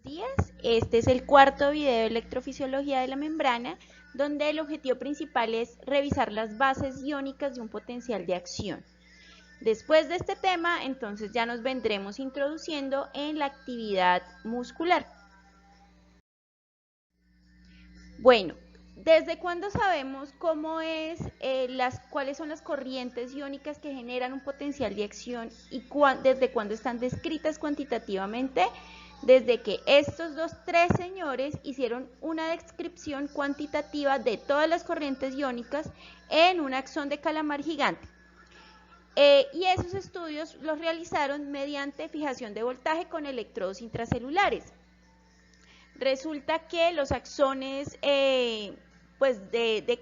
Días. Este es el cuarto video de electrofisiología de la membrana, donde el objetivo principal es revisar las bases iónicas de un potencial de acción. Después de este tema, entonces ya nos vendremos introduciendo en la actividad muscular. Bueno, ¿desde cuándo sabemos cuáles son las corrientes iónicas que generan un potencial de acción y desde cuándo están descritas cuantitativamente? Desde que estos tres señores hicieron una descripción cuantitativa de todas las corrientes iónicas en un axón de calamar gigante. Y esos estudios los realizaron mediante fijación de voltaje con electrodos intracelulares. Resulta que los axones de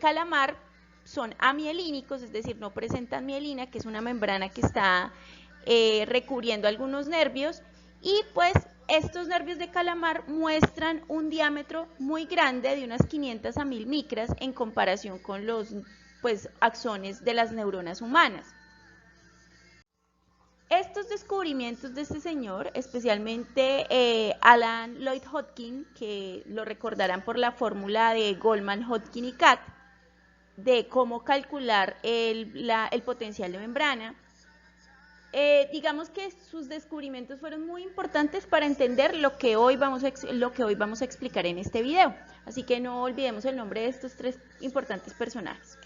calamar son amielínicos, es decir, no presentan mielina, que es una membrana que está recubriendo algunos nervios, y pues estos nervios de calamar muestran un diámetro muy grande, de unas 500 a 1000 micras, en comparación con los axones de las neuronas humanas. Estos descubrimientos de este señor, especialmente Alan Lloyd Hodgkin, que lo recordarán por la fórmula de Goldman, Hodgkin y Katt, de cómo calcular el potencial de membrana, digamos que sus descubrimientos fueron muy importantes para entender lo que hoy vamos a explicar en este video. Así que no olvidemos el nombre de estos tres importantes personajes.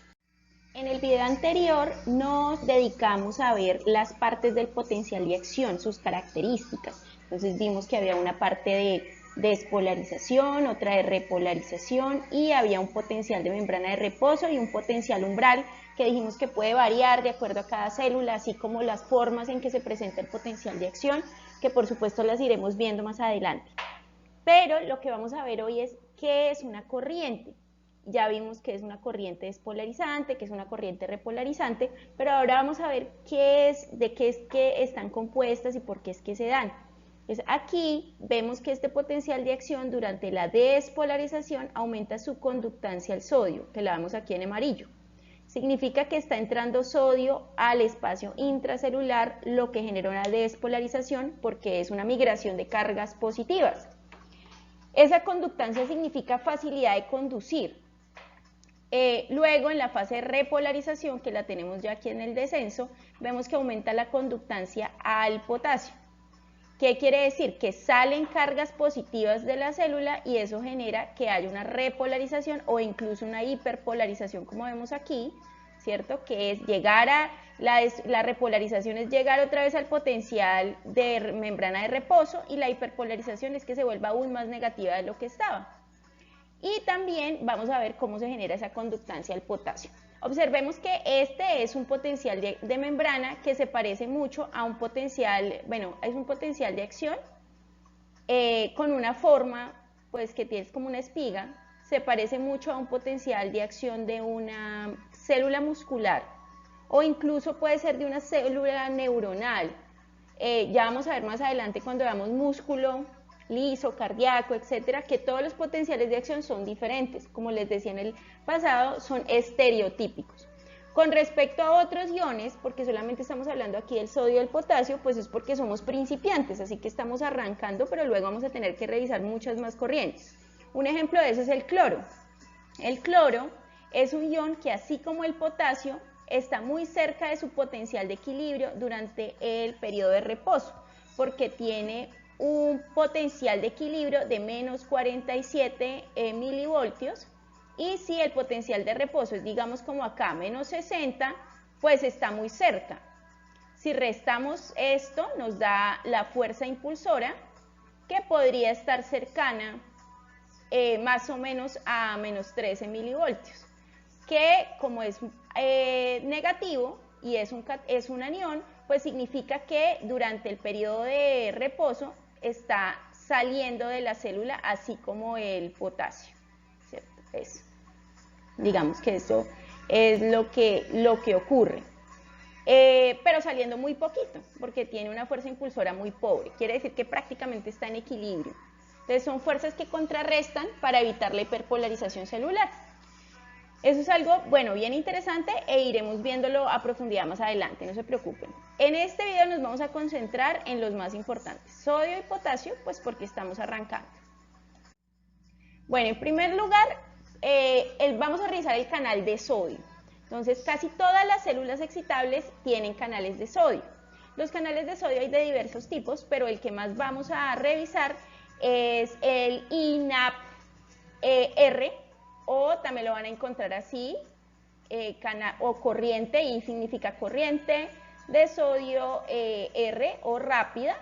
En el video anterior nos dedicamos a ver las partes del potencial de acción, sus características. Entonces vimos que había una parte de despolarización, otra de repolarización, y había un potencial de membrana de reposo y un potencial umbral que dijimos que puede variar de acuerdo a cada célula, así como las formas en que se presenta el potencial de acción, que por supuesto las iremos viendo más adelante. Pero lo que vamos a ver hoy es qué es una corriente. Ya vimos que es una corriente despolarizante, que es una corriente repolarizante, pero ahora vamos a ver de qué es que están compuestas y por qué es que se dan. Entonces aquí vemos que este potencial de acción durante la despolarización aumenta su conductancia al sodio, que la vemos aquí en amarillo. Significa que está entrando sodio al espacio intracelular, lo que genera una despolarización porque es una migración de cargas positivas. Esa conductancia significa facilidad de conducir. Luego, en la fase de repolarización, que la tenemos ya aquí en el descenso, vemos que aumenta la conductancia al potasio. ¿Qué quiere decir? Que salen cargas positivas de la célula y eso genera que haya una repolarización o incluso una hiperpolarización, como vemos aquí, ¿cierto? Que es llegar a la repolarización es llegar otra vez al potencial de membrana de reposo, y la hiperpolarización es que se vuelva aún más negativa de lo que estaba. Y también vamos a ver cómo se genera esa conductancia al potasio. Observemos que este es un potencial de membrana que se parece mucho a un potencial, bueno, es un potencial de acción con una forma, pues que tiene como una espiga, se parece mucho a un potencial de acción de una célula muscular, o incluso puede ser de una célula neuronal. Ya vamos a ver más adelante cuando veamos músculo liso, cardíaco, etcétera, que todos los potenciales de acción son diferentes. Como les decía en el pasado, son estereotípicos. Con respecto a otros iones, porque solamente estamos hablando aquí del sodio y del potasio, pues es porque somos principiantes, así que estamos arrancando, pero luego vamos a tener que revisar muchas más corrientes. Un ejemplo de eso es el cloro. El cloro es un ion que, así como el potasio, está muy cerca de su potencial de equilibrio durante el periodo de reposo, porque tiene un potencial de equilibrio de menos 47 milivoltios, y si el potencial de reposo es, digamos, como acá, menos 60, pues está muy cerca. Si restamos esto, nos da la fuerza impulsora, que podría estar cercana más o menos a menos 13 milivoltios, que como es negativo y es un anión, pues significa que durante el periodo de reposo está saliendo de la célula, así como el potasio, ¿cierto? Eso. Digamos que eso es lo que ocurre. Pero saliendo muy poquito, porque tiene una fuerza impulsora muy pobre, quiere decir que prácticamente está en equilibrio. Entonces son fuerzas que contrarrestan para evitar la hiperpolarización celular. Eso es algo, bueno, bien interesante e iremos viéndolo a profundidad más adelante, no se preocupen. En este video nos vamos a concentrar en los más importantes, sodio y potasio, pues porque estamos arrancando. Bueno, en primer lugar, vamos a revisar el canal de sodio. Entonces, casi todas las células excitables tienen canales de sodio. Los canales de sodio hay de diversos tipos, pero el que más vamos a revisar es el INAP-R, o también lo van a encontrar así, o corriente, I significa corriente de sodio, R o rápida,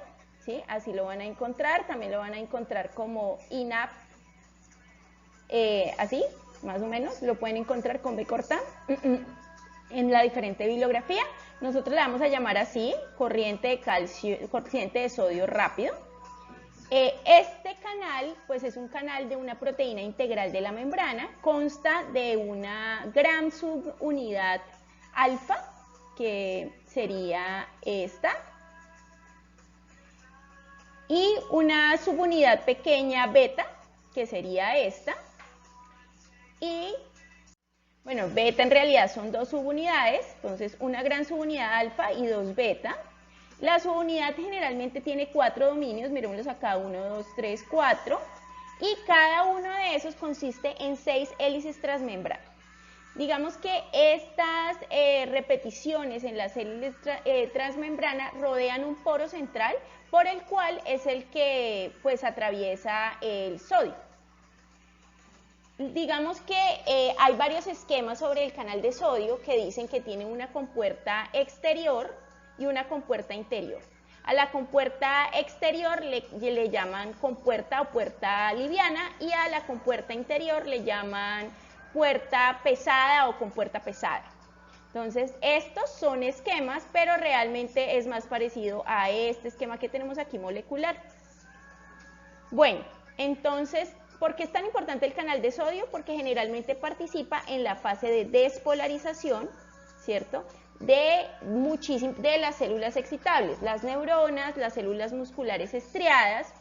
¿sí? Así lo van a encontrar, también lo van a encontrar como INAP, así, más o menos, lo pueden encontrar con B corta en la diferente bibliografía. Nosotros le vamos a llamar así, corriente de calcio, corriente de sodio rápido. Este canal, pues es un canal de una proteína integral de la membrana, consta de una gran subunidad alfa, que sería esta, y una subunidad pequeña beta, que sería esta, y bueno, beta en realidad son dos subunidades, entonces una gran subunidad alfa y dos beta. La subunidad generalmente tiene 4 dominios, miremoslos acá, 1, 2, 3, 4, y cada uno de esos consiste en 6 hélices transmembrana. Digamos que estas repeticiones en las hélices transmembrana rodean un poro central, por el cual es el que pues atraviesa el sodio. Digamos que hay varios esquemas sobre el canal de sodio que dicen que tiene una compuerta exterior y una compuerta interior. A la compuerta exterior le llaman compuerta o puerta liviana, y a la compuerta interior le llaman puerta pesada o compuerta pesada. Entonces, estos son esquemas, pero realmente es más parecido a este esquema que tenemos aquí molecular. Bueno, entonces, ¿por qué es tan importante el canal de sodio? Porque generalmente participa en la fase de despolarización, ¿cierto?, de las células excitables, las neuronas, las células musculares estriadas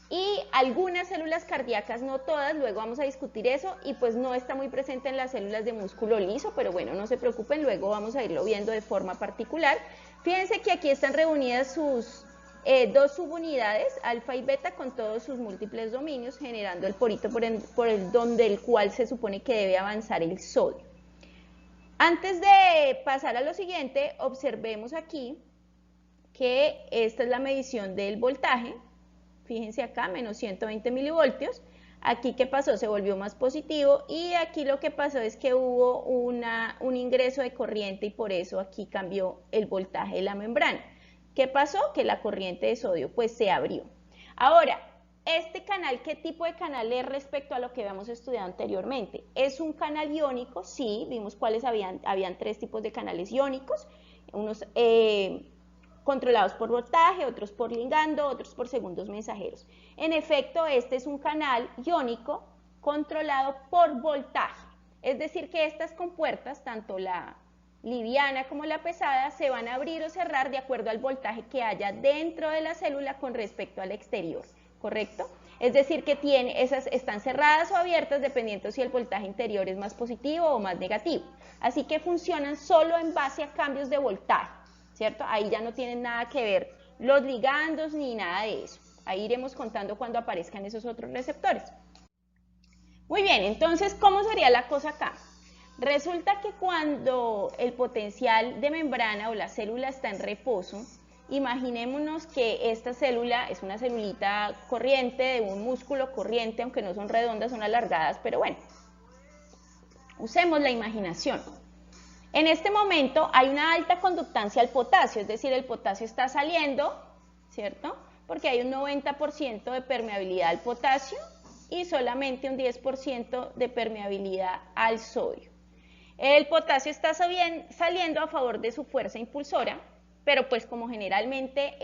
y algunas células cardíacas, no todas, luego vamos a discutir eso, y pues no está muy presente en las células de músculo liso, pero bueno, no se preocupen, luego vamos a irlo viendo de forma particular. Fíjense que aquí están reunidas sus dos subunidades, alfa y beta, con todos sus múltiples dominios, generando el porito donde el cual se supone que debe avanzar el sodio. Antes de pasar a lo siguiente, observemos aquí que esta es la medición del voltaje. Fíjense acá, menos 120 milivoltios. Aquí, ¿qué pasó? Se volvió más positivo, y aquí lo que pasó es que hubo un ingreso de corriente, y por eso aquí cambió el voltaje de la membrana. ¿Qué pasó? Que la corriente de sodio pues se abrió. Ahora, este canal, ¿qué tipo de canal es respecto a lo que habíamos estudiado anteriormente? ¿Es un canal iónico? Sí, vimos cuáles habían 3 tipos de canales iónicos, unos controlados por voltaje, otros por ligando, otros por segundos mensajeros. En efecto, este es un canal iónico controlado por voltaje, es decir que estas compuertas, tanto la liviana como la pesada, se van a abrir o cerrar de acuerdo al voltaje que haya dentro de la célula con respecto al exterior, ¿correcto? Es decir que esas están cerradas o abiertas dependiendo si el voltaje interior es más positivo o más negativo. Así que funcionan solo en base a cambios de voltaje, ¿cierto? Ahí ya no tienen nada que ver los ligandos ni nada de eso. Ahí iremos contando cuando aparezcan esos otros receptores. Muy bien, entonces, ¿cómo sería la cosa acá? Resulta que cuando el potencial de membrana o la célula está en reposo, imaginémonos que esta célula es una celulita corriente de un músculo corriente, aunque no son redondas, son alargadas, pero bueno, usemos la imaginación. En este momento hay una alta conductancia al potasio, es decir, el potasio está saliendo, ¿cierto? Porque hay un 90% de permeabilidad al potasio y solamente un 10% de permeabilidad al sodio. El potasio está saliendo a favor de su fuerza impulsora, pero pues como generalmente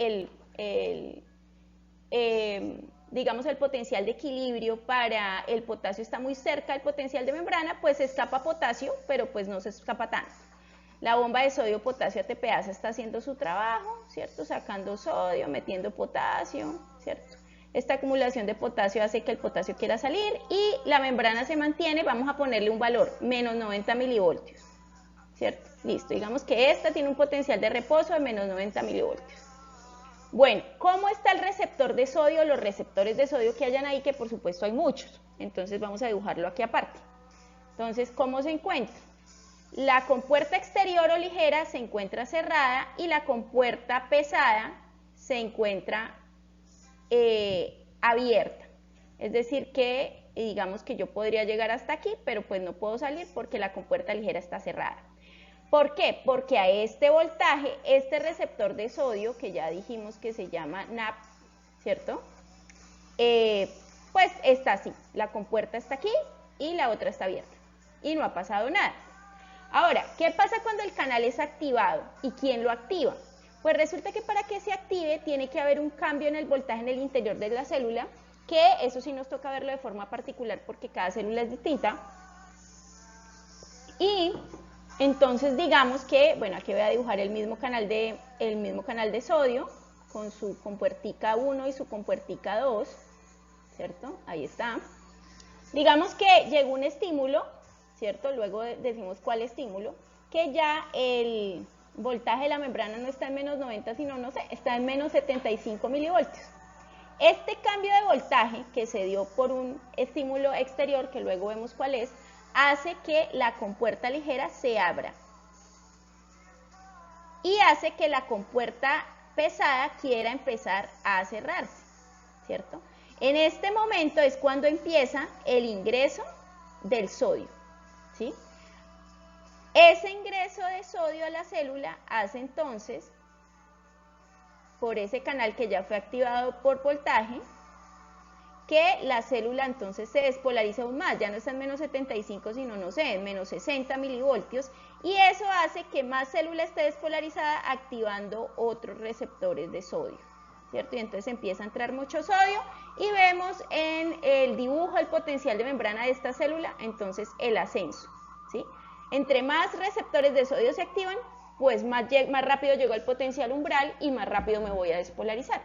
digamos el potencial de equilibrio para el potasio está muy cerca del potencial de membrana, pues se escapa potasio, pero pues no se escapa tanto. La bomba de sodio-potasio ATPasa está haciendo su trabajo, ¿cierto? Sacando sodio, metiendo potasio, ¿cierto? Esta acumulación de potasio hace que el potasio quiera salir y la membrana se mantiene. Vamos a ponerle un valor, menos 90 milivoltios, ¿cierto? Listo, digamos que esta tiene un potencial de reposo de menos 90 milivoltios. Bueno, ¿cómo está el receptor de sodio? Los receptores de sodio que hayan ahí, que por supuesto hay muchos. Entonces vamos a dibujarlo aquí aparte. Entonces, ¿cómo se encuentra? La compuerta exterior o ligera se encuentra cerrada y la compuerta pesada se encuentra abierta. Es decir que, digamos que yo podría llegar hasta aquí, pero pues no puedo salir porque la compuerta ligera está cerrada. ¿Por qué? Porque a este voltaje, este receptor de sodio, que ya dijimos que se llama NAP, ¿cierto? Pues está así, la compuerta está aquí y la otra está abierta y no ha pasado nada. Ahora, ¿qué pasa cuando el canal es activado? ¿Y quién lo activa? Pues resulta que para que se active tiene que haber un cambio en el voltaje en el interior de la célula, que eso sí nos toca verlo de forma particular porque cada célula es distinta. Y entonces digamos que, bueno, aquí voy a dibujar el mismo canal de sodio con su compuertica 1 y su compuertica 2, ¿cierto? Ahí está. Digamos que llegó un estímulo, ¿cierto? Luego decimos cuál estímulo, que ya el voltaje de la membrana no está en menos 90, sino, no sé, está en menos 75 milivoltios. Este cambio de voltaje que se dio por un estímulo exterior, que luego vemos cuál es, hace que la compuerta ligera se abra y hace que la compuerta pesada quiera empezar a cerrarse, ¿cierto? En este momento es cuando empieza el ingreso del sodio, ¿sí? Ese ingreso de sodio a la célula hace entonces, por ese canal que ya fue activado por voltaje, que la célula entonces se despolariza aún más, ya no está en menos 75, sino, no sé, en menos 60 milivoltios, y eso hace que más célula esté despolarizada activando otros receptores de sodio, ¿cierto? Y entonces empieza a entrar mucho sodio y vemos en el dibujo el potencial de membrana de esta célula, entonces el ascenso, ¿sí? Entre más receptores de sodio se activan, pues más rápido llego al potencial umbral y más rápido me voy a despolarizar.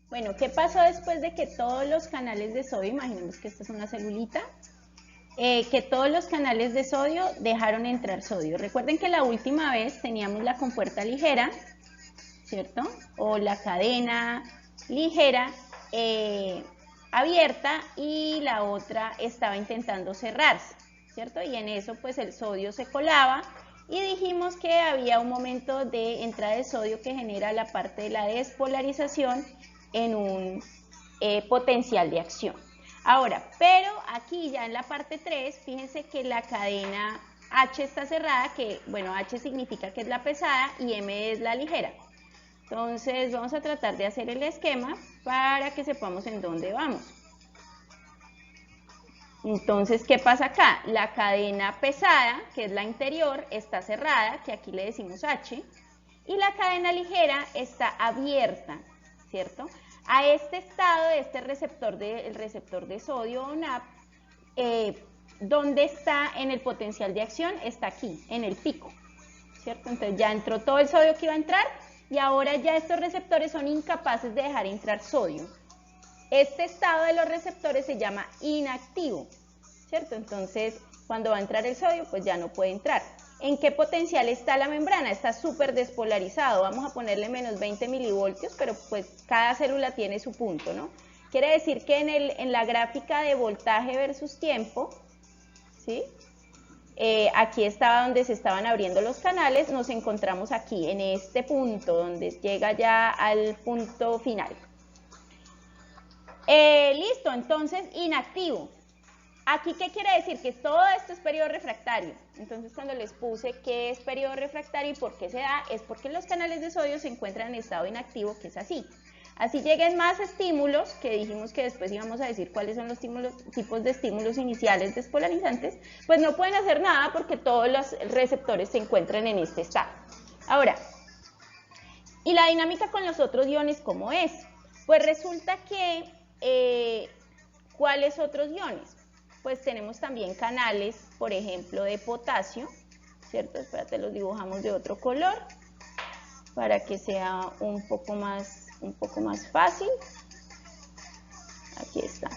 Bueno, ¿qué pasó después de que todos los canales de sodio, imaginemos que esta es una celulita, que todos los canales de sodio dejaron entrar sodio? Recuerden que la última vez teníamos la compuerta ligera, ¿cierto? O la cadena ligera abierta y la otra estaba intentando cerrarse, ¿cierto? Y en eso pues el sodio se colaba y dijimos que había un momento de entrada de sodio que genera la parte de la despolarización en un potencial de acción. Ahora, pero aquí ya en la parte 3, fíjense que la cadena H está cerrada, que bueno, H significa que es la pesada y M es la ligera. Entonces vamos a tratar de hacer el esquema para que sepamos en dónde vamos. Entonces, ¿qué pasa acá? La cadena pesada, que es la interior, está cerrada, que aquí le decimos H, y la cadena ligera está abierta, ¿cierto? A este estado de este receptor el receptor de sodio o NAP, ¿dónde está en el potencial de acción? Está aquí, en el pico, ¿cierto? Entonces ya entró todo el sodio que iba a entrar y ahora ya estos receptores son incapaces de dejar entrar sodio. Este estado de los receptores se llama inactivo, ¿cierto? Entonces, cuando va a entrar el sodio, pues ya no puede entrar. ¿En qué potencial está la membrana? Está súper despolarizado. Vamos a ponerle menos 20 milivoltios, pero pues cada célula tiene su punto, ¿no? Quiere decir que en la gráfica de voltaje versus tiempo, ¿sí? Aquí estaba donde se estaban abriendo los canales, nos encontramos aquí, en este punto, donde llega ya al punto final. Listo, entonces inactivo. Aquí, ¿qué quiere decir? Que todo esto es periodo refractario. Entonces, cuando les puse qué es periodo refractario y por qué se da, es porque los canales de sodio se encuentran en estado inactivo, que es así. Así lleguen más estímulos, que dijimos que después íbamos a decir cuáles son los tipos de estímulos iniciales despolarizantes, pues no pueden hacer nada porque todos los receptores se encuentran en este estado. Ahora, ¿y la dinámica con los otros iones cómo es? Pues resulta que, ¿cuáles otros iones? Pues tenemos también canales, por ejemplo, de potasio, ¿cierto? Espérate, los dibujamos de otro color para que sea un poco más un poco más fácil. Aquí está.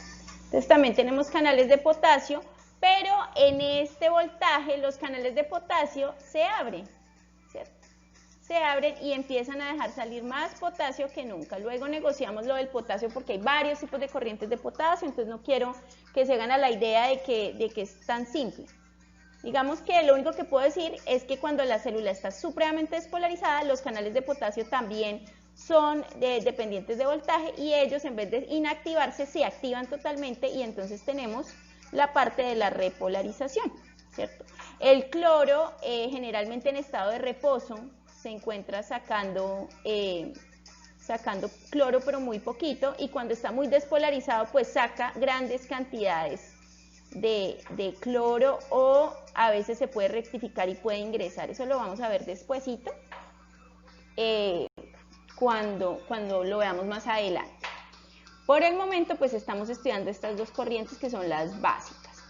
Entonces también tenemos canales de potasio, pero en este voltaje los canales de potasio se abren, ¿cierto? Se abren y empiezan a dejar salir más potasio que nunca. Luego negociamos lo del potasio porque hay varios tipos de corrientes de potasio, entonces no quiero que se hagan a la idea de que es tan simple. Digamos que lo único que puedo decir es que cuando la célula está supremamente despolarizada, los canales de potasio también son dependientes de voltaje y ellos en vez de inactivarse se activan totalmente y entonces tenemos la parte de la repolarización, ¿cierto? El cloro generalmente en estado de reposo se encuentra sacando cloro pero muy poquito y cuando está muy despolarizado pues saca grandes cantidades de cloro o a veces se puede rectificar y puede ingresar. Eso lo vamos a ver despuesito cuando lo veamos más adelante. Por el momento pues estamos estudiando estas dos corrientes que son las básicas.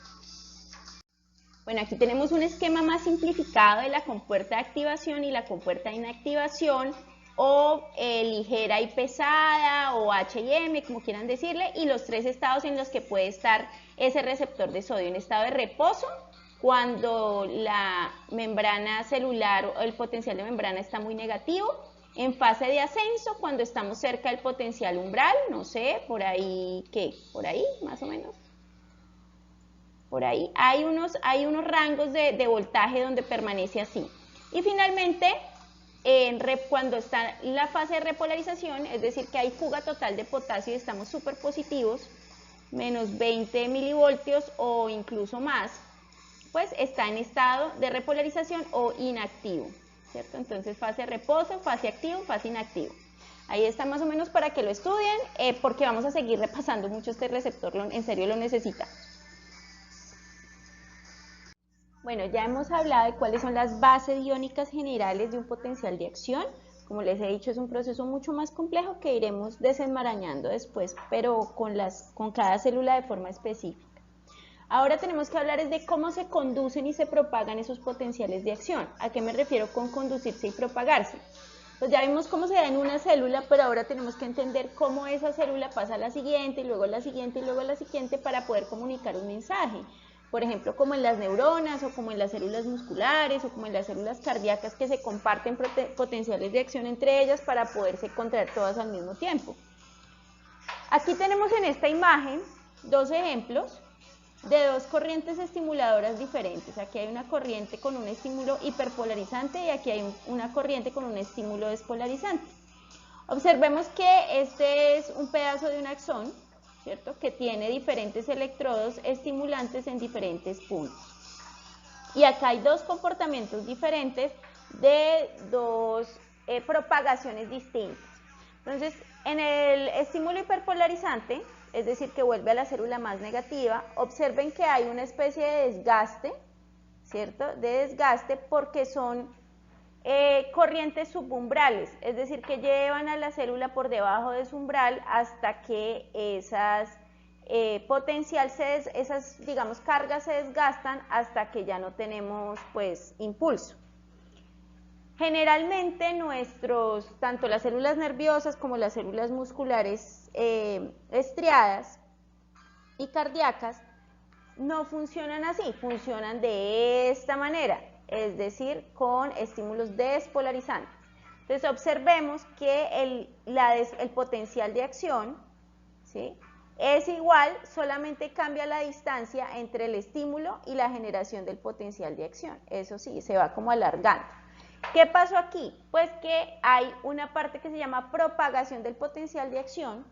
Bueno, aquí tenemos un esquema más simplificado de la compuerta de activación y la compuerta de inactivación o ligera y pesada o H y M, como quieran decirle, y los tres estados en los que puede estar ese receptor de sodio. En estado de reposo, cuando la membrana celular o el potencial de membrana está muy negativo. En fase de ascenso, cuando estamos cerca del potencial umbral, no sé, por ahí, ¿qué? Por ahí, más o menos. Por ahí hay unos rangos de voltaje donde permanece así. Y finalmente, cuando está en la fase de repolarización, es decir, que hay fuga total de potasio y estamos súper positivos, menos 20 milivoltios o incluso más, pues está en estado de repolarización o inactivo, ¿cierto? Entonces fase de reposo, fase activo, fase inactivo. Ahí está más o menos para que lo estudien, porque vamos a seguir repasando mucho este receptor, en serio lo necesitamos. Bueno, ya hemos hablado de cuáles son las bases iónicas generales de un potencial de acción. Como les he dicho, es un proceso mucho más complejo que iremos desenmarañando después, pero con cada célula de forma específica. Ahora tenemos que hablar de cómo se conducen y se propagan esos potenciales de acción. ¿A qué me refiero con conducirse y propagarse? Pues ya vimos cómo se da en una célula, pero ahora tenemos que entender cómo esa célula pasa a la siguiente, y luego a la siguiente, y luego a la siguiente para poder comunicar un mensaje. Por ejemplo, como en las neuronas, o como en las células musculares, o como en las células cardíacas que se comparten potenciales de acción entre ellas para poderse contraer todas al mismo tiempo. Aquí tenemos en esta imagen dos ejemplos de dos corrientes estimuladoras diferentes. Aquí hay una corriente con un estímulo hiperpolarizante y aquí hay una corriente con un estímulo despolarizante. Observemos que este es un pedazo de un axón, ¿cierto? Que tiene diferentes electrodos estimulantes en diferentes puntos. Y acá hay dos comportamientos diferentes de dos propagaciones distintas. Entonces, en el estímulo hiperpolarizante, es decir, que vuelve a la célula más negativa, observen que hay una especie de desgaste, ¿cierto? De desgaste porque son corrientes subumbrales, es decir, que llevan a la célula por debajo de su umbral hasta que esas digamos, cargas se desgastan hasta que ya no tenemos, pues, impulso. Generalmente tanto las células nerviosas como las células musculares estriadas y cardíacas no funcionan así, funcionan de esta manera, es decir, con estímulos despolarizantes. Entonces observemos que el potencial de acción, ¿sí?, es igual, solamente cambia la distancia entre el estímulo y la generación del potencial de acción. Eso sí, se va como alargando. ¿Qué pasó aquí? Pues que hay una parte que se llama propagación del potencial de acción,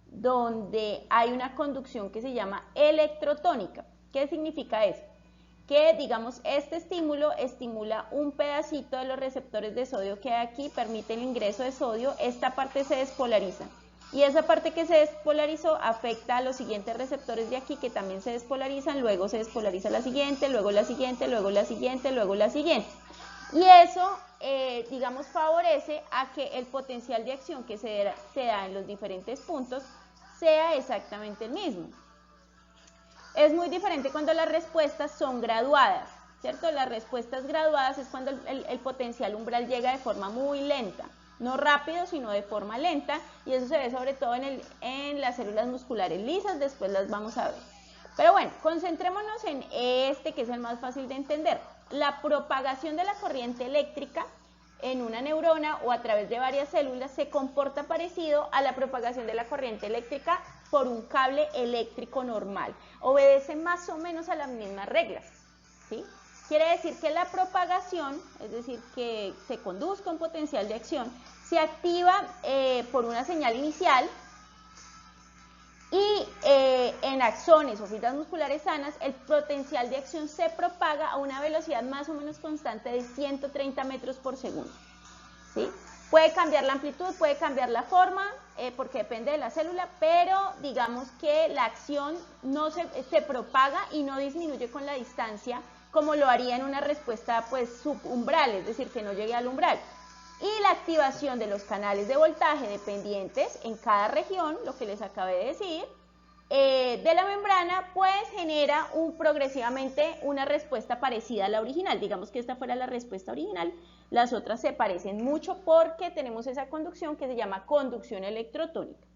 donde hay una conducción que se llama electrotónica. ¿Qué significa eso? Que, digamos, este estímulo estimula un pedacito de los receptores de sodio que hay aquí, permite el ingreso de sodio, esta parte se despolariza. Y esa parte que se despolarizó afecta a los siguientes receptores de aquí que también se despolarizan, luego se despolariza la siguiente, luego la siguiente, luego la siguiente, luego la siguiente. Y eso, digamos, favorece a que el potencial de acción que se da en los diferentes puntos sea exactamente el mismo. Es muy diferente cuando las respuestas son graduadas, ¿cierto? Las respuestas graduadas es cuando el potencial umbral llega de forma muy lenta. no rápido, sino de forma lenta, y eso se ve sobre todo en las células musculares lisas, después las vamos a ver. Pero bueno, concentrémonos en este que es el más fácil de entender. La propagación de la corriente eléctrica en una neurona o a través de varias células se comporta parecido a la propagación de la corriente eléctrica por un cable eléctrico normal. Obedece más o menos a las mismas reglas, ¿sí? Quiere decir que la propagación, es decir, que se conduzca un potencial de acción, se activa por una señal inicial y en axones o fibras musculares sanas el potencial de acción se propaga a una velocidad más o menos constante de 130 metros por segundo, ¿sí? Puede cambiar la amplitud, puede cambiar la forma, porque depende de la célula, pero digamos que la acción no se propaga y no disminuye con la distancia como lo haría en una respuesta pues subumbral, es decir, que no llegue al umbral. Y la activación de los canales de voltaje dependientes en cada región, lo que les acabé de decir, de la membrana, pues genera progresivamente una respuesta parecida a la original. Digamos que esta fuera la respuesta original, las otras se parecen mucho porque tenemos esa conducción que se llama conducción electrotónica.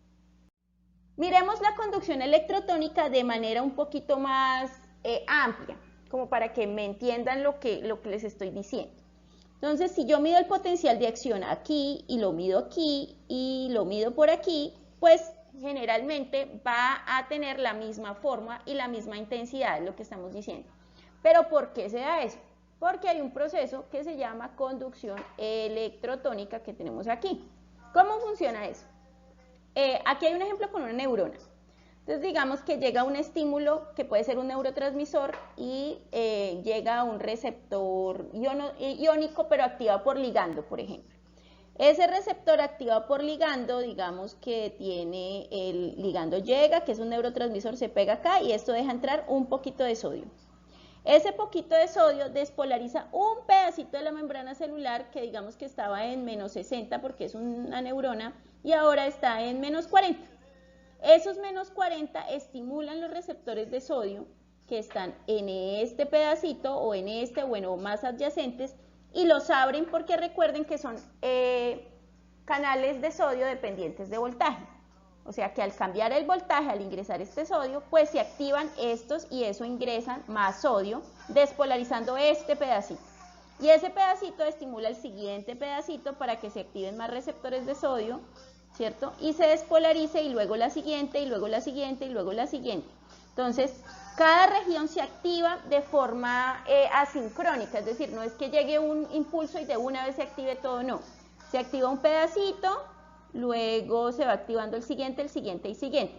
Miremos la conducción electrotónica de manera un poquito más amplia, como para que me entiendan lo que les estoy diciendo. Entonces, si yo mido el potencial de acción aquí y lo mido aquí y lo mido por aquí, pues generalmente va a tener la misma forma y la misma intensidad, es lo que estamos diciendo. ¿Pero por qué se da eso? Porque hay un proceso que se llama conducción electrotónica que tenemos aquí. ¿Cómo funciona eso? Aquí hay un ejemplo con una neurona. Entonces digamos que llega un estímulo que puede ser un neurotransmisor y llega a un receptor iónico pero activado por ligando, por ejemplo. Ese receptor activado por ligando, digamos que tiene el ligando llega, que es un neurotransmisor, se pega acá y esto deja entrar un poquito de sodio. Ese poquito de sodio despolariza un pedacito de la membrana celular que digamos que estaba en menos 60 porque es una neurona y ahora está en menos 40. Esos menos 40 estimulan los receptores de sodio que están en este pedacito o en este, bueno, más adyacentes y los abren porque recuerden que son canales de sodio dependientes de voltaje. O sea que al cambiar el voltaje, al ingresar este sodio, pues se activan estos y eso ingresan más sodio, despolarizando este pedacito. Y ese pedacito estimula el siguiente pedacito para que se activen más receptores de sodio, ¿cierto? Y se despolarice y luego la siguiente, y luego la siguiente, y luego la siguiente. Entonces, cada región se activa de forma asincrónica, es decir, no es que llegue un impulso y de una vez se active todo, no. Se activa un pedacito, luego se va activando el siguiente y siguiente.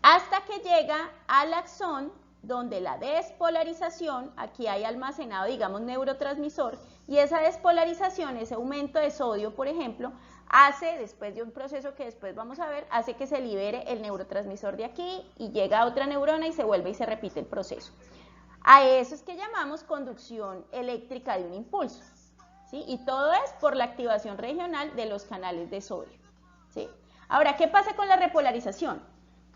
Hasta que llega al axón, donde la despolarización, aquí hay almacenado, digamos, neurotransmisor, y esa despolarización, ese aumento de sodio, por ejemplo, hace, después de un proceso que después vamos a ver, hace que se libere el neurotransmisor de aquí y llega a otra neurona y se vuelve y se repite el proceso. A eso es que llamamos conducción eléctrica de un impulso, ¿sí? Y todo es por la activación regional de los canales de sodio, ¿sí? Ahora, ¿qué pasa con la repolarización?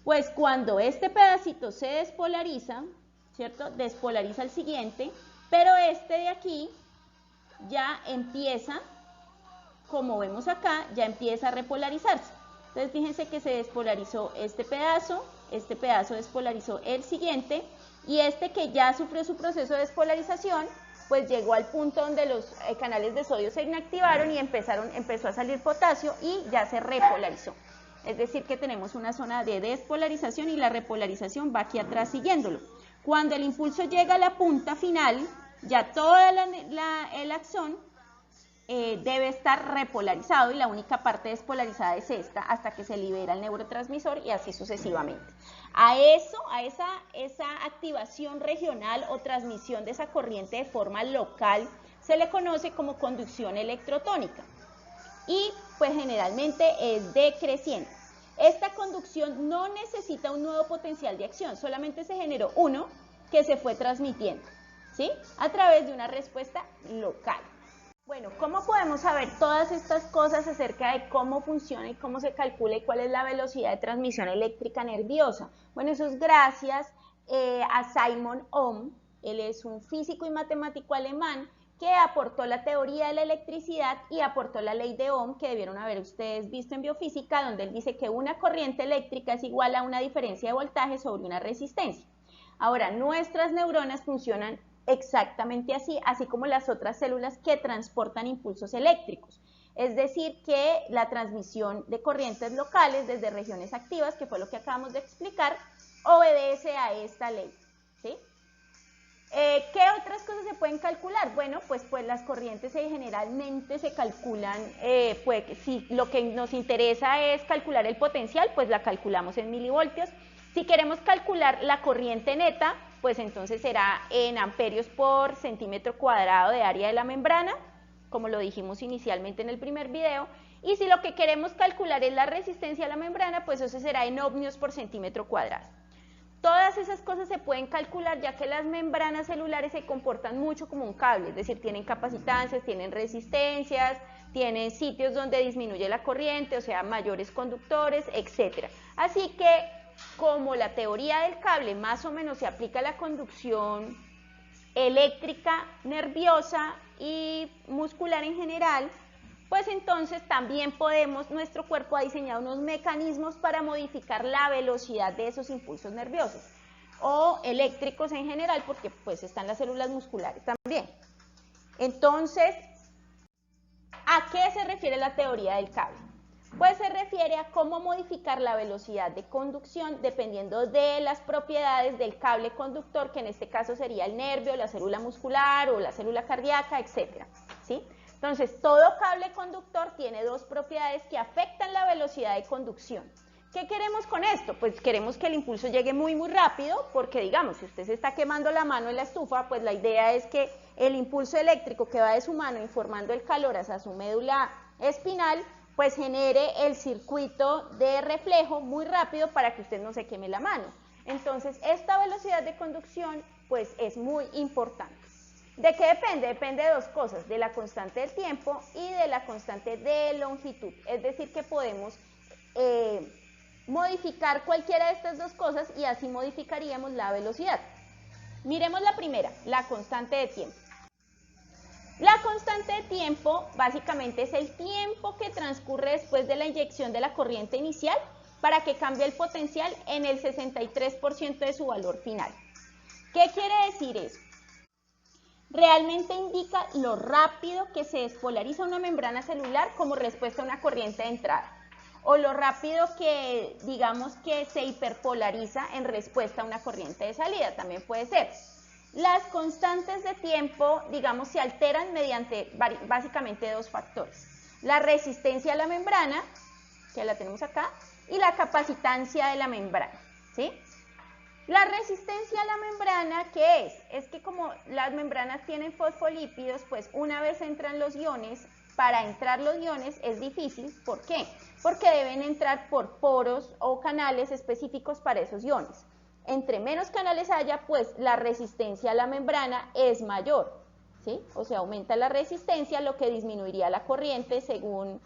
Pues cuando este pedacito se despolariza, ¿cierto? Despolariza el siguiente, pero este de aquí ya empieza, como vemos acá, ya empieza a repolarizarse. Entonces fíjense que se despolarizó este pedazo despolarizó el siguiente, y este que ya sufrió su proceso de despolarización, pues llegó al punto donde los canales de sodio se inactivaron y empezó a salir potasio y ya se repolarizó. Es decir, que tenemos una zona de despolarización y la repolarización va aquí atrás siguiéndolo. Cuando el impulso llega a la punta final, ya todo el axón debe estar repolarizado y la única parte despolarizada es esta hasta que se libera el neurotransmisor y así sucesivamente. A esa activación regional o transmisión de esa corriente de forma local se le conoce como conducción electrotónica y pues generalmente es decreciente. Esta conducción no necesita un nuevo potencial de acción, solamente se generó uno que se fue transmitiendo, ¿sí? A través de una respuesta local. Bueno, ¿cómo podemos saber todas estas cosas acerca de cómo funciona y cómo se calcula y cuál es la velocidad de transmisión eléctrica nerviosa? Bueno, eso es gracias a Simon Ohm. Él es un físico y matemático alemán que aportó la teoría de la electricidad y aportó la ley de Ohm, que debieron haber ustedes visto en biofísica, donde él dice que una corriente eléctrica es igual a una diferencia de voltaje sobre una resistencia. Ahora, nuestras neuronas funcionan exactamente así, así como las otras células que transportan impulsos eléctricos. Es decir, que la transmisión de corrientes locales desde regiones activas, que fue lo que acabamos de explicar, obedece a esta ley, ¿sí? ¿Qué otras cosas se pueden calcular? Bueno, pues las corrientes generalmente se calculan, si lo que nos interesa es calcular el potencial, pues la calculamos en milivoltios. Si queremos calcular la corriente neta, pues entonces será en amperios por centímetro cuadrado de área de la membrana, como lo dijimos inicialmente en el primer video. Y si lo que queremos calcular es la resistencia a la membrana, pues eso será en ohmios por centímetro cuadrado. Todas esas cosas se pueden calcular ya que las membranas celulares se comportan mucho como un cable, es decir, tienen capacitancias, tienen resistencias, tienen sitios donde disminuye la corriente, o sea, mayores conductores, etc. Así que, como la teoría del cable más o menos se aplica a la conducción eléctrica, nerviosa y muscular en general, pues entonces también nuestro cuerpo ha diseñado unos mecanismos para modificar la velocidad de esos impulsos nerviosos o eléctricos en general, porque pues están las células musculares también. Entonces, ¿a qué se refiere la teoría del cable? Pues se refiere a cómo modificar la velocidad de conducción dependiendo de las propiedades del cable conductor, que en este caso sería el nervio, la célula muscular o la célula cardíaca, etc. ¿Sí? Entonces, todo cable conductor tiene dos propiedades que afectan la velocidad de conducción. ¿Qué queremos con esto? Pues queremos que el impulso llegue muy rápido, porque digamos, si usted se está quemando la mano en la estufa, pues la idea es que el impulso eléctrico que va de su mano informando el calor hacia su médula espinal, pues genere el circuito de reflejo muy rápido para que usted no se queme la mano. Entonces, esta velocidad de conducción, pues es muy importante. ¿De qué depende? Depende de dos cosas, de la constante del tiempo y de la constante de longitud. Es decir, que podemos modificar cualquiera de estas dos cosas y así modificaríamos la velocidad. Miremos la primera, la constante de tiempo. La constante de tiempo básicamente es el tiempo que transcurre después de la inyección de la corriente inicial para que cambie el potencial en el 63% de su valor final. ¿Qué quiere decir eso? Realmente indica lo rápido que se despolariza una membrana celular como respuesta a una corriente de entrada, o lo rápido que, digamos, que se hiperpolariza en respuesta a una corriente de salida, también puede ser. Las constantes de tiempo, digamos, se alteran mediante básicamente dos factores: la resistencia a la membrana, que la tenemos acá, y la capacitancia de la membrana, ¿sí? La resistencia a la membrana, ¿qué es? Es que como las membranas tienen fosfolípidos, pues una vez entran los iones, para entrar los iones es difícil. ¿Por qué? Porque deben entrar por poros o canales específicos para esos iones. Entre menos canales haya, pues la resistencia a la membrana es mayor, ¿sí? O sea, aumenta la resistencia, lo que disminuiría la corriente según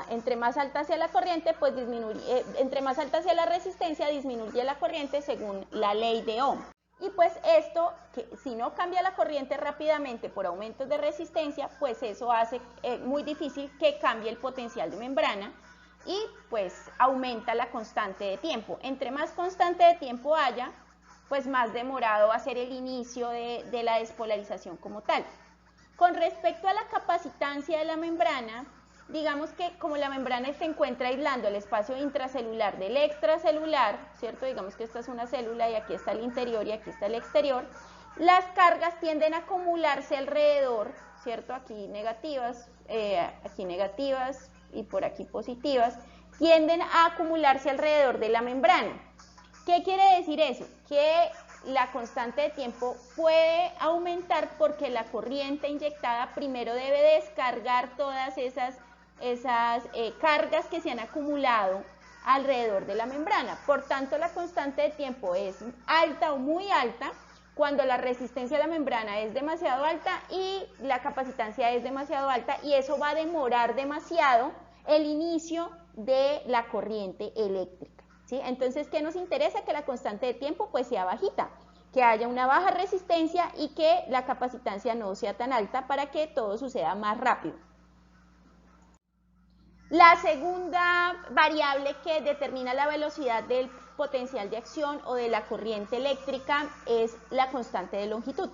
entre más alta sea la corriente, pues entre más alta sea la resistencia, disminuye la corriente según la ley de Ohm. Y pues esto, que si no cambia la corriente rápidamente por aumentos de resistencia, pues eso hace muy difícil que cambie el potencial de membrana y pues aumenta la constante de tiempo. Entre más constante de tiempo haya, pues más demorado va a ser el inicio de la despolarización como tal. Con respecto a la capacitancia de la membrana, digamos que como la membrana se encuentra aislando el espacio intracelular del extracelular, ¿cierto? Digamos que esta es una célula y aquí está el interior y aquí está el exterior, las cargas tienden a acumularse alrededor, ¿cierto? Aquí negativas y por aquí positivas, tienden a acumularse alrededor de la membrana. ¿Qué quiere decir eso? Que la constante de tiempo puede aumentar porque la corriente inyectada primero debe descargar todas esas cargas que se han acumulado alrededor de la membrana. Por tanto, la constante de tiempo es alta o muy alta cuando la resistencia a la membrana es demasiado alta y la capacitancia es demasiado alta, y eso va a demorar demasiado el inicio de la corriente eléctrica, ¿sí? Entonces, ¿qué nos interesa? Que la constante de tiempo pues sea bajita. que haya una baja resistencia y que la capacitancia no sea tan alta para que todo suceda más rápido. La segunda variable que determina la velocidad del potencial de acción o de la corriente eléctrica es la constante de longitud.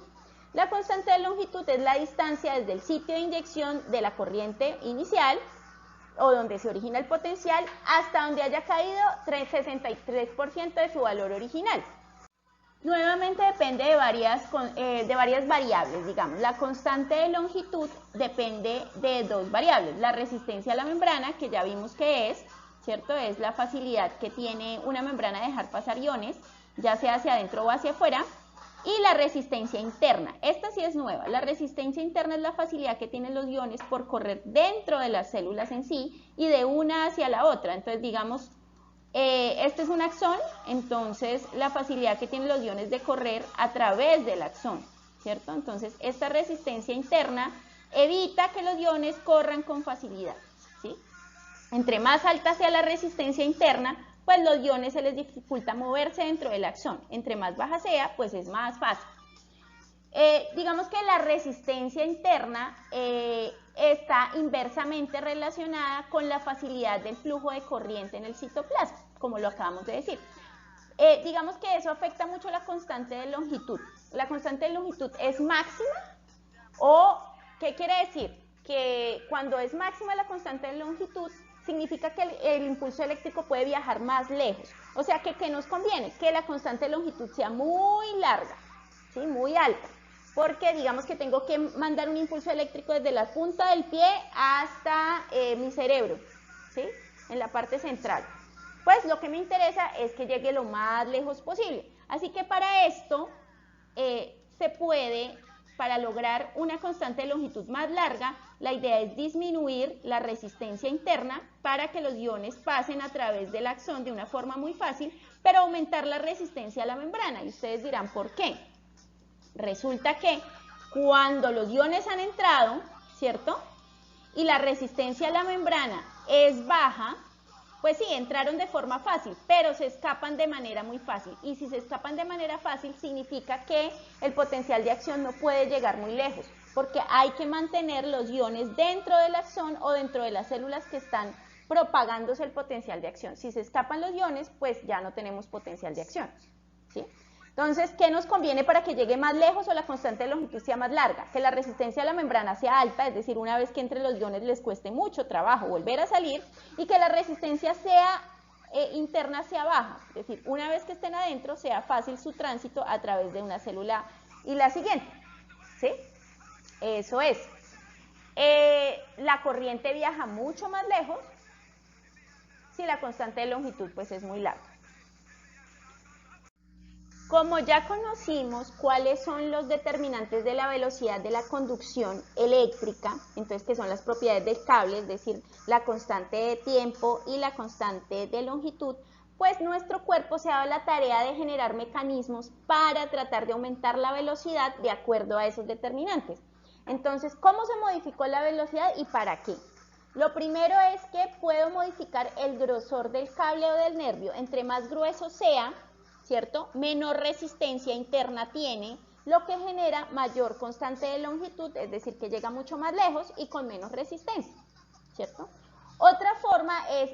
La constante de longitud es la distancia desde el sitio de inyección de la corriente inicial o donde se origina el potencial hasta donde haya caído 63% de su valor original. Nuevamente depende de varias variables, digamos. La constante de longitud depende de dos variables. La resistencia a la membrana, que ya vimos que es, ¿cierto? Es la facilidad que tiene una membrana de dejar pasar iones, ya sea hacia adentro o hacia afuera. Y la resistencia interna. Esta sí es nueva. La resistencia interna es la facilidad que tienen los iones por correr dentro de las células en sí y de una hacia la otra. Entonces, digamos, este es un axón, entonces la facilidad que tienen los iones de correr a través del axón, ¿cierto? Entonces, esta resistencia interna evita que los iones corran con facilidad, ¿sí? Entre más alta sea la resistencia interna, pues los iones se les dificulta moverse dentro del axón. Entre más baja sea, pues es más fácil. Digamos que la resistencia interna está inversamente relacionada con la facilidad del flujo de corriente en el citoplasma, como lo acabamos de decir. Digamos que eso afecta mucho la constante de longitud. La constante de longitud es máxima, o ¿qué quiere decir? Que cuando es máxima la constante de longitud, significa que el impulso eléctrico puede viajar más lejos. O sea, que ¿qué nos conviene? Que la constante de longitud sea muy larga, ¿sí? Muy alta. Porque digamos que tengo que mandar un impulso eléctrico desde la punta del pie hasta mi cerebro, ¿sí? En la parte central. Pues lo que me interesa es que llegue lo más lejos posible. Así que para esto se puede, para lograr una constante de longitud más larga, la idea es disminuir la resistencia interna para que los iones pasen a través del axón de una forma muy fácil, pero aumentar la resistencia a la membrana. Y ustedes dirán, ¿por qué? Resulta que cuando los iones han entrado, ¿cierto? Y la resistencia a la membrana es baja, pues sí, entraron de forma fácil, pero se escapan de manera muy fácil. Y si se escapan de manera fácil, significa que el potencial de acción no puede llegar muy lejos, porque hay que mantener los iones dentro del axón o dentro de las células que están propagándose el potencial de acción. Si se escapan los iones, pues ya no tenemos potencial de acción, ¿sí? Entonces, ¿qué nos conviene para que llegue más lejos o la constante de longitud sea más larga? Que la resistencia a la membrana sea alta, es decir, una vez que entre los iones les cueste mucho trabajo volver a salir, y que la resistencia interna sea baja, es decir, una vez que estén adentro sea fácil su tránsito a través de una célula y la siguiente, ¿sí? Eso es. La corriente viaja mucho más lejos si la constante de longitud pues es muy larga. Como ya conocimos cuáles son los determinantes de la velocidad de la conducción eléctrica, entonces que son las propiedades del cable, es decir, la constante de tiempo y la constante de longitud, pues nuestro cuerpo se ha dado la tarea de generar mecanismos para tratar de aumentar la velocidad de acuerdo a esos determinantes. Entonces, ¿cómo se modificó la velocidad y para qué? Lo primero es que puedo modificar el grosor del cable o del nervio. Entre más grueso sea, ¿cierto?, menor resistencia interna tiene, lo que genera mayor constante de longitud, es decir, que llega mucho más lejos y con menos resistencia, ¿cierto? Otra forma es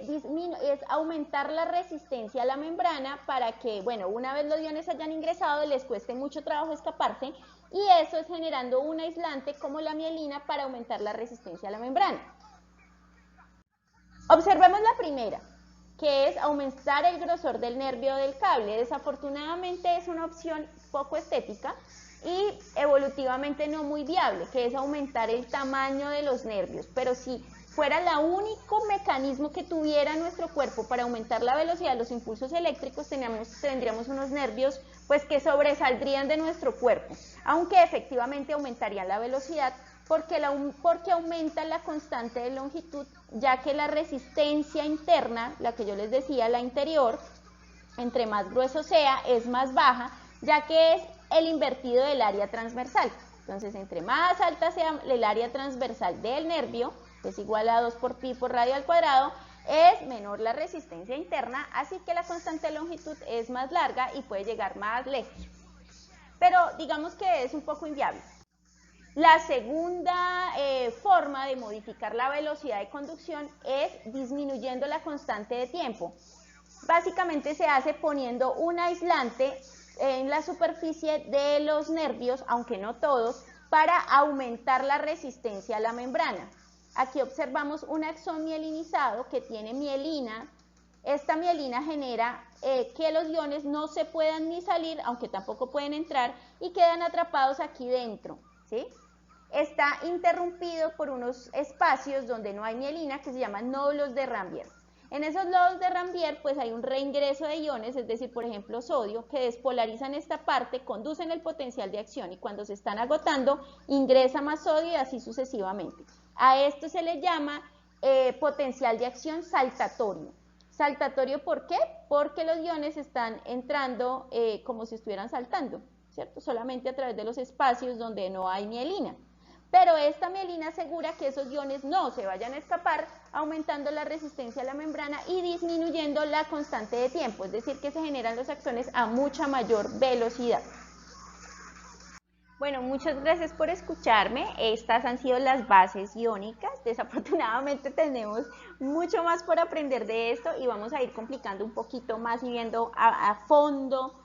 aumentar la resistencia a la membrana para que, bueno, una vez los iones hayan ingresado, les cueste mucho trabajo escaparse, y eso es generando un aislante como la mielina para aumentar la resistencia a la membrana. Observemos la primera, que es aumentar el grosor del nervio del cable. Desafortunadamente es una opción poco estética y evolutivamente no muy viable, que es aumentar el tamaño de los nervios. Pero si fuera el único mecanismo que tuviera nuestro cuerpo para aumentar la velocidad de los impulsos eléctricos, tendríamos unos nervios pues que sobresaldrían de nuestro cuerpo, aunque efectivamente aumentarían la velocidad, porque aumenta la constante de longitud, ya que la resistencia interna, la que yo les decía, la interior, entre más grueso sea, es más baja, ya que es el invertido del área transversal. Entonces, entre más alta sea el área transversal del nervio, que es igual a 2 por pi por radio al cuadrado, es menor la resistencia interna, así que la constante de longitud es más larga y puede llegar más lejos. pero digamos que es un poco inviable. La segunda forma de modificar la velocidad de conducción es disminuyendo la constante de tiempo. Básicamente se hace poniendo un aislante en la superficie de los nervios, aunque no todos, para aumentar la resistencia a la membrana. Aquí observamos un axón mielinizado que tiene mielina. Esta mielina genera que los iones no se puedan ni salir, aunque tampoco pueden entrar, y quedan atrapados aquí dentro, ¿sí? Está interrumpido por unos espacios donde no hay mielina que se llaman nódulos de Rambier. En esos nódulos de Rambier pues hay un reingreso de iones, es decir, por ejemplo sodio, que despolarizan esta parte, conducen el potencial de acción y cuando se están agotando ingresa más sodio y así sucesivamente. A esto se le llama potencial de acción saltatorio. ¿Saltatorio por qué? Porque los iones están entrando como si estuvieran saltando, ¿cierto? Solamente a través de los espacios donde no hay mielina. Pero esta mielina asegura que esos iones no se vayan a escapar, aumentando la resistencia a la membrana y disminuyendo la constante de tiempo, es decir, que se generan los axones a mucha mayor velocidad. Bueno, muchas gracias por escucharme. Estas han sido las bases iónicas. Desafortunadamente tenemos mucho más por aprender de esto y vamos a ir complicando un poquito más y viendo a fondo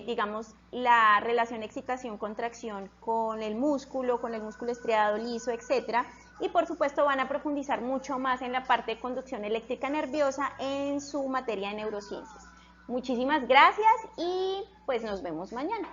digamos, la relación excitación-contracción con el músculo estriado, liso, etc. Y por supuesto van a profundizar mucho más en la parte de conducción eléctrica nerviosa en su materia de neurociencias. Muchísimas gracias y pues nos vemos mañana.